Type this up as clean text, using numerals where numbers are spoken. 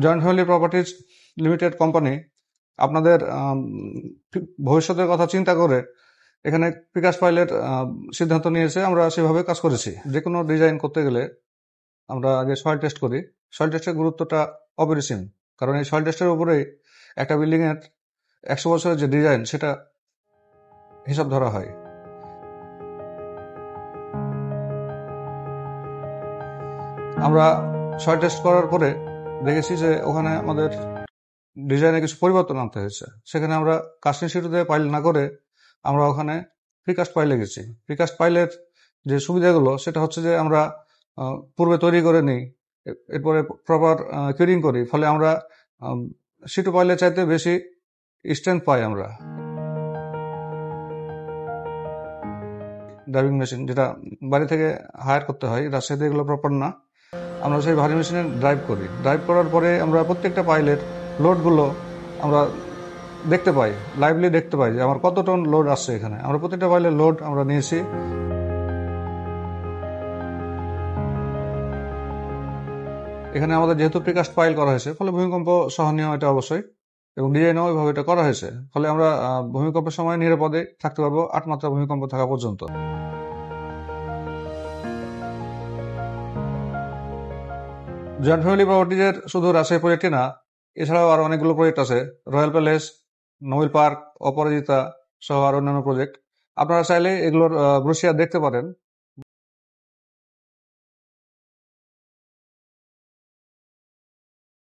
Joint family properties limited company আপনাদের ভবিষ্যতের কথা চিন্তা করে এখানে প্রিকাস্ট ফাইলের সিদ্ধান্ত নিয়েছে। আমরা সেভাবে কাজ করেছি। যে কোনো ডিজাইন করতে গেলে আমরা আগে সয়েল টেস্ট করি। সয়েল টেস্টের গুরুত্বটা অপরিসীম, কারণ এই সয়েল টেস্টের উপরেই একটা বিল্ডিংয়ের 100 বছরের যে ডিজাইন সেটা হিসাব ধরা হয়। আমরা সয়েল টেস্ট করার পরে দেখেছি যে ওখানে আমাদের ডিজাইনে কিছু পরিবর্তন আনতে হয়েছে। সেখানে আমরা কাস্টিং শিটুতে পাইল না করে আমরা ওখানে প্রিকাস্ট পাইলে গেছি। প্রিকাস্ট পাইলের যে সুবিধাগুলো সেটা হচ্ছে যে আমরা পূর্বে তৈরি করে নিই, এরপরে প্রপার কিউরিং করি, ফলে আমরা শিটু পাইলের চাইতে বেশি স্ট্রেংথ পাই। আমরা ড্রাইভিং মেশিন যেটা বাড়ি থেকে হায়ার করতে হয়, রাজশাহীতে এগুলো প্রপার না। আমরা সেই ভারী মেশিনে ড্রাইভ করি। ড্রাইভ করার পরে আমরা প্রত্যেকটা পাইলের লোডগুলো আমরা দেখতে পাই, লাইভলি দেখতে পাই যে আমার কত টন লোড আসছে এখানে। আমরা প্রত্যেকটা পাইলের লোড আমরা নিয়েছি। এখানে আমাদের যেহেতু প্রিকাস্ট পাইল করা হয়েছে, ফলে ভূমিকম্প সহনীয় এটা অবশ্যই, এবং ডিজাইনও ওইভাবে এটা করা হয়েছে। ফলে আমরা ভূমিকম্পের সময় নিরাপদে থাকতে পারবো 8 মাত্রা ভূমিকম্প থাকা পর্যন্ত। জয়েন্ট ফ্যামিলি প্রপার্টিজের শুধু রাজশাহী প্রজেক্টই না, এছাড়াও আরো অনেকগুলো প্রজেক্ট আছে। রয়্যাল প্যালেস, নোবেল পার্ক, অপরাজিতা সহ আর অন্যান্য প্রজেক্ট। আপনারা চাইলে এগুলোর ব্রোশিয়ার দেখতে পারেন।